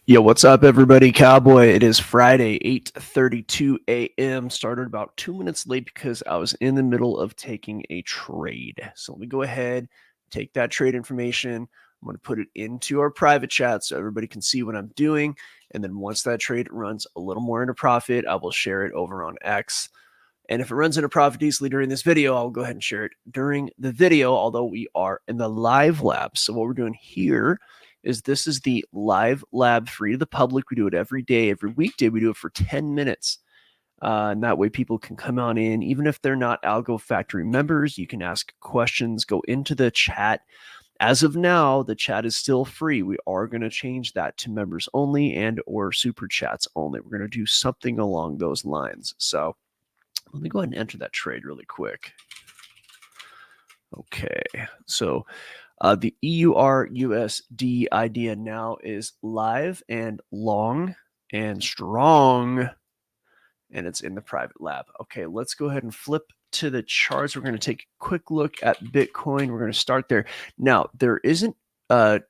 Yo, what's up, everybody? Cowboy. It is Friday, 8:32 a.m. Started about 2 minutes late because I was in the middle of taking a trade. So let me go ahead, take that trade information. I'm going to put it into our private chat so everybody can see what I'm doing. And then once that trade runs a little more into profit, I will share it over on X. And if it runs into profit easily during this video, I'll go ahead and share it during the video, although we are in the live lab. So what we're doing here is this is the live lab, free to the public. We do it every day, every weekday. We do it for 10 minutes. And that way people can come on in. Even if they're not Algo Factory members, you can ask questions, go into the chat. As of now, the chat is still free. We are going to change that to members only and or super chats only. We're going to do something along those lines. So let me go ahead and enter that trade really quick. Okay, so the EUR/USD idea now is live and long and strong, and it's in the private lab. Okay, let's go ahead and flip to the charts. We're going to take a quick look at Bitcoin. We're going to start there. Now, there isn't, from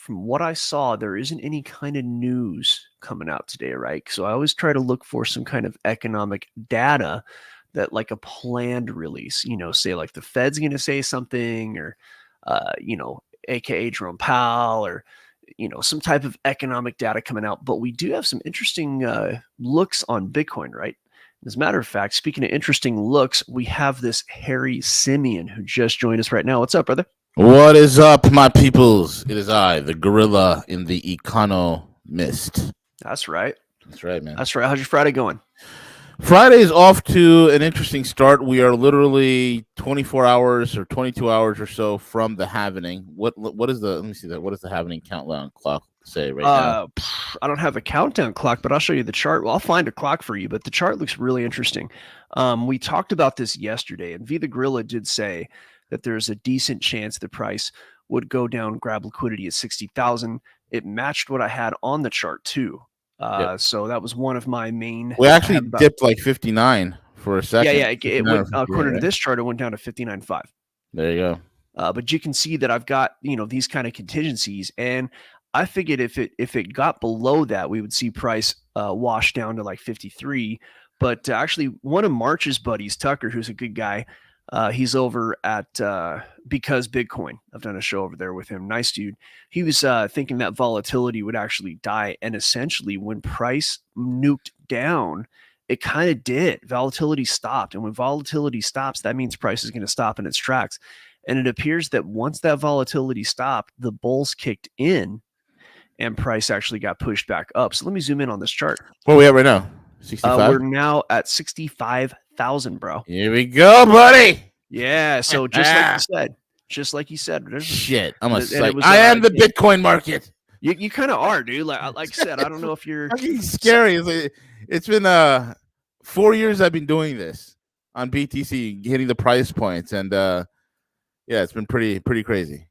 what I saw, there isn't any kind of news coming out today, right? So I always try to look for some kind of economic data that, like a planned release, say like the Fed's going to say something, or AKA Jerome Powell, or, some type of economic data coming out. But we do have some interesting looks on Bitcoin, right? As a matter of fact, speaking of interesting looks, we have this Harry Simeon who just joined us right now. What's up, brother? What is up, my peoples? It is I, the gorilla in the economist. That's right. That's right, man. That's right. How's your Friday going? Friday is off to an interesting start. We are literally 24 hours or 22 hours or so from the halvening. What is the, let me see that. What does the halvening countdown clock say right now? I don't have a countdown clock, but I'll show you the chart. Well, I'll find a clock for you, but the chart looks really interesting. We talked about this yesterday, and V the Gorilla did say that there's a decent chance the price would go down, grab liquidity at 60,000. It matched what I had on the chart too. Yep. So that was one of my main. We actually dipped like 59 for a second. Yeah. It went, according to this chart, it went down to 59.5. There you go. But you can see that I've got, these kind of contingencies, and I figured if it got below that, we would see price wash down to like 53. But actually, one of March's buddies, Tucker, who's a good guy, he's over at Because Bitcoin. I've done a show over there with him. Nice dude. He was thinking that volatility would actually die. And essentially, when price nuked down, it kind of did. Volatility stopped. And when volatility stops, that means price is going to stop in its tracks. And it appears that once that volatility stopped, the bulls kicked in and price actually got pushed back up. So let me zoom in on this chart. Where are we at right now? 65? We're now at 65,000, bro. Here we go, buddy. Yeah, so just like you said, there's shit. I'm a psych. I am the Bitcoin market. You kind of are, dude. Like I said, I don't know if you're scary. It's been 4 years I've been doing this on BTC, hitting the price points, and yeah, it's been pretty crazy.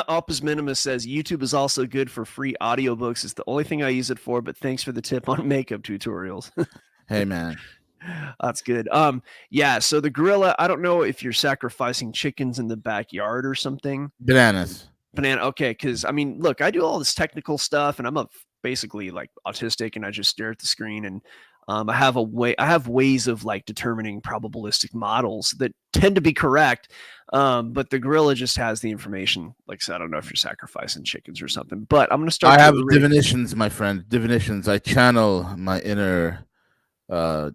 Opus Minimus says YouTube is also good for free audiobooks. It's the only thing I use it for, but thanks for the tip on makeup tutorials. Hey, man. That's good. Yeah, so the gorilla, I don't know if you're sacrificing chickens in the backyard or something. Bananas. Okay, because I mean, look, I do all this technical stuff, and I'm basically like autistic, and I just stare at the screen, and I have ways of like determining probabilistic models that tend to be correct. But the gorilla just has the information. Like I said, I don't know if you're sacrificing chickens or something, but I'm going to start. I have divinations, my friend. Divinations. I channel my inner, I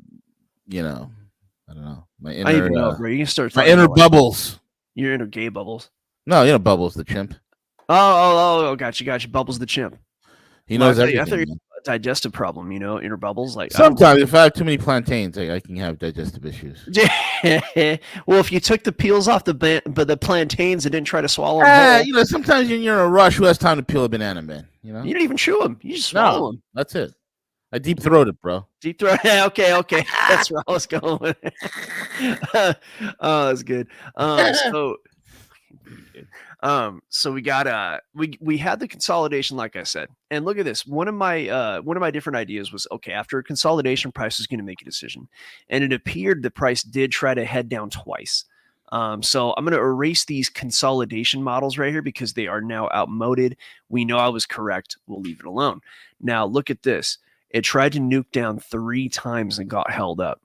don't know. My inner, I don't even know, bro. You can start my inner bubbles. Your inner gay bubbles. No, Bubbles the chimp. Oh, gotcha. Bubbles the chimp. He knows everything. I thought you had a digestive problem, inner bubbles. Like sometimes if I have too many plantains, I can have digestive issues. Well, if you took the peels off the plantains and didn't try to swallow them, sometimes when you're in a rush, who has time to peel a banana, man? You don't even chew them. You just swallow them. That's it. I deep throat it, bro. Deep throat. Okay. That's where I was going. Oh, that's good. So we got we had the consolidation, like I said, and look at this. One of my different ideas was, okay, after a consolidation, price is going to make a decision, and it appeared the price did try to head down twice. So I'm going to erase these consolidation models right here because they are now outmoded. We know I was correct. We'll leave it alone. Now look at this. It tried to nuke down 3 times and got held up,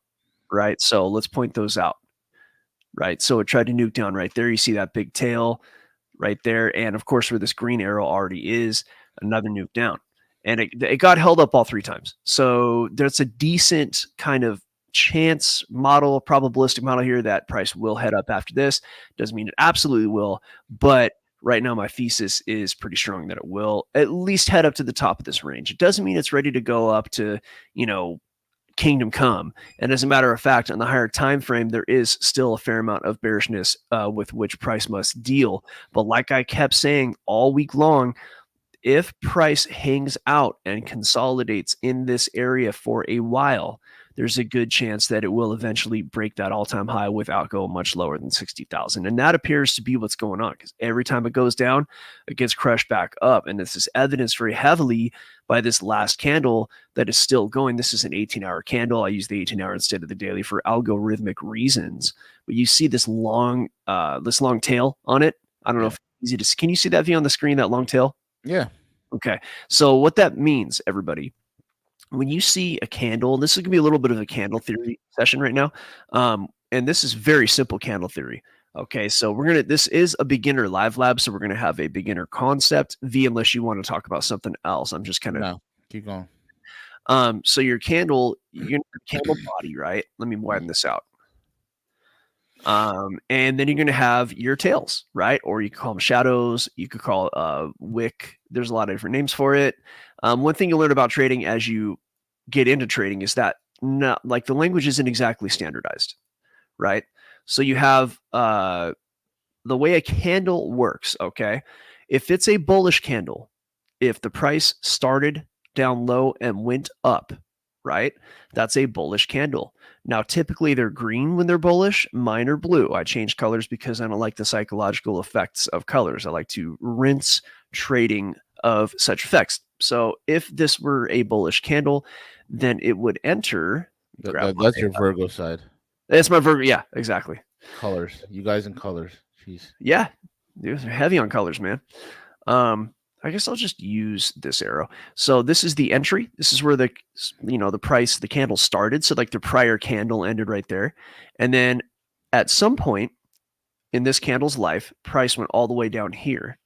right? So let's point those out, right? So it tried to nuke down right there. You see that big tail right there. And of course, where this green arrow already is, another nuke down. And it got held up all 3 times. So there's a decent kind of chance model, probabilistic model here that price will head up after this. Doesn't mean it absolutely will, but right now my thesis is pretty strong that it will at least head up to the top of this range. It doesn't mean it's ready to go up to, kingdom come. And as a matter of fact, on the higher time frame, there is still a fair amount of bearishness with which price must deal. But like I kept saying all week long, if price hangs out and consolidates in this area for a while, there's a good chance that it will eventually break that all-time high without going much lower than 60,000. And that appears to be what's going on, because every time it goes down, it gets crushed back up. And this is evidenced very heavily by this last candle that is still going. This is an 18-hour candle. I use the 18-hour instead of the daily for algorithmic reasons. But you see this long tail on it. I don't know if it's easy to see. Can you see that V on the screen, that long tail? Yeah. Okay. So what that means, everybody, when you see a candle, this is going to be a little bit of a candle theory session right now. And this is very simple candle theory. Okay. So this is a beginner live lab. So we're going to have a beginner concept V, unless you want to talk about something else. I'm just kind of, no, keep going. So your candle body, right? Let me widen this out. And then you're going to have your tails, right? Or you can call them shadows. You could call wick. There's a lot of different names for it. One thing you learn about trading as you get into trading is that the language isn't exactly standardized, right? So you have the way a candle works, okay? If it's a bullish candle, if the price started down low and went up, right? That's a bullish candle. Now, typically they're green when they're bullish, mine are blue. I change colors because I don't like the psychological effects of colors. I like to rinse trading of such effects. So if this were a bullish candle, then it would enter. That's your Virgo side. That's my Virgo. Yeah, exactly. Colors. You guys in colors. Jeez. Yeah. They're heavy on colors, man. I guess I'll just use this arrow. So this is the entry. This is where the price, the candle started. So like the prior candle ended right there. And then at some point in this candle's life, price went all the way down here.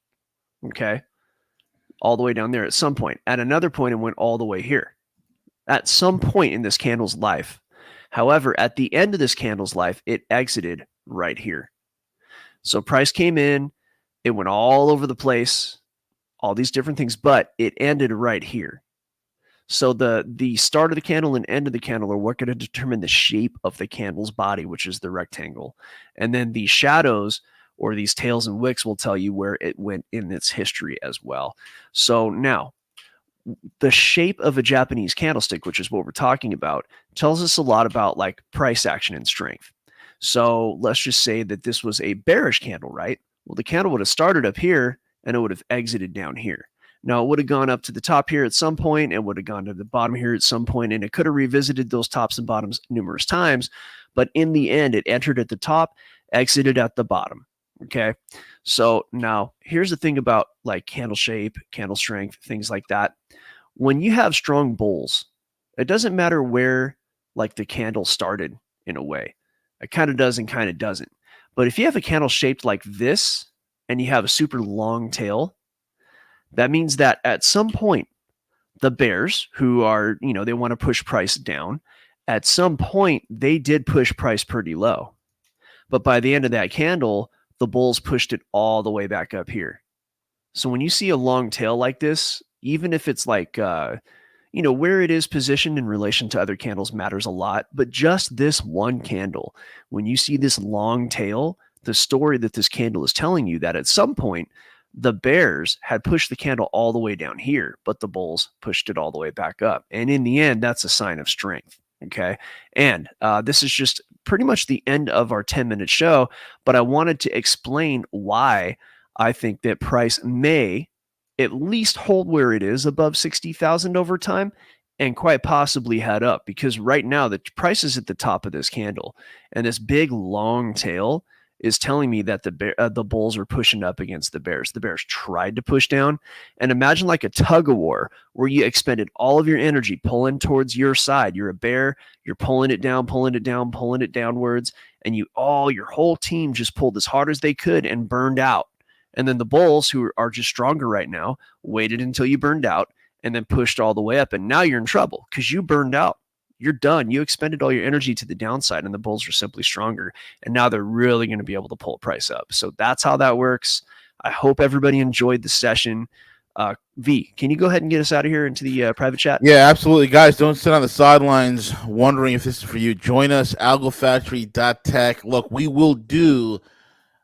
Okay. All the way down there at some point. At another point, it went all the way here. At some point in this candle's life. However, at the end of this candle's life, it exited right here. So price came in, it went all over the place, all these different things, but it ended right here. So the start of the candle and end of the candle are what going to determine the shape of the candle's body, which is the rectangle. And then the shadows or these tails and wicks will tell you where it went in its history as well. So now, the shape of a Japanese candlestick, which is what we're talking about, tells us a lot about like price action and strength. So let's just say that this was a bearish candle, right? Well, the candle would have started up here and it would have exited down here. Now, it would have gone up to the top here at some point and would have gone to the bottom here at some point, and it could have revisited those tops and bottoms numerous times. But in the end, it entered at the top, exited at the bottom. Okay. So now here's the thing about like candle shape, candle strength, things like that. When you have strong bulls, it doesn't matter where like the candle started in a way. It kind of does and kind of doesn't. But if you have a candle shaped like this and you have a super long tail, that means that at some point, the bears who are, they want to push price down, at some point, they did push price pretty low. But by the end of that candle, the bulls pushed it all the way back up here. So when you see a long tail like this, even if it's like, where it is positioned in relation to other candles matters a lot. But just this one candle, when you see this long tail, the story that this candle is telling you that at some point, the bears had pushed the candle all the way down here, but the bulls pushed it all the way back up. And in the end, that's a sign of strength. Okay. And this is just pretty much the end of our 10-minute show, but I wanted to explain why I think that price may at least hold where it is above 60,000 over time and quite possibly head up, because right now the price is at the top of this candle and this big long tail is telling me that the bulls are pushing up against the bears. The bears tried to push down, and imagine like a tug of war where you expended all of your energy pulling towards your side. You're a bear, you're pulling it down, pulling it down, pulling it downwards, and your whole team just pulled as hard as they could and burned out. And then the bulls, who are just stronger right now, waited until you burned out and then pushed all the way up. And now you're in trouble because you burned out. You're done. You expended all your energy to the downside, and the bulls are simply stronger. And now they're really going to be able to pull price up. So that's how that works. I hope everybody enjoyed the session. V, can you go ahead and get us out of here into the private chat? Yeah, absolutely. Guys, don't sit on the sidelines wondering if this is for you. Join us, algofactory.tech. Look, we will do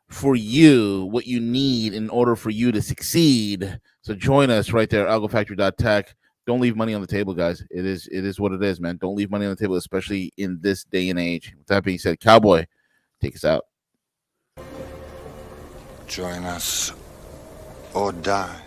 for you what you need in order for you to succeed. So join us right there, algofactory.tech. Don't leave money on the table, guys. It is what it is, man. Don't leave money on the table, especially in this day and age. With that being said, Cowboy, take us out. Join us or die.